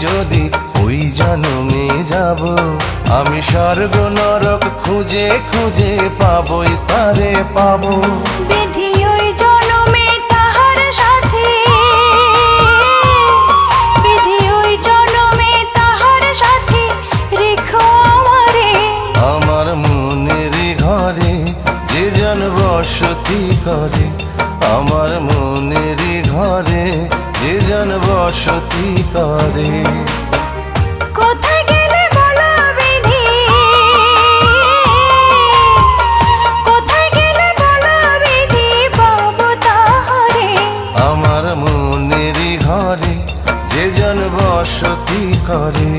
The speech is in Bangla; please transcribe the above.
যদি ওই জন্মে যাব, আমি স্বর্গ নরক খুঁজে খুঁজে পাবই তারে পাবো। বিধি ওই জন্মে তাহার সাথে, বিধি ওই জন্মে তাহার সাথে রেখো আমারে। আমার মনের ঘরে যে জন বসতি করে, আমার মনের ঘরে যে জন বসতি করে। কোথায় গেলে বলো বিধি, কোথায় গেলে বলো বিধি পাবো তাহারে। আমার মনের ঘরে যে জন বসতি করে।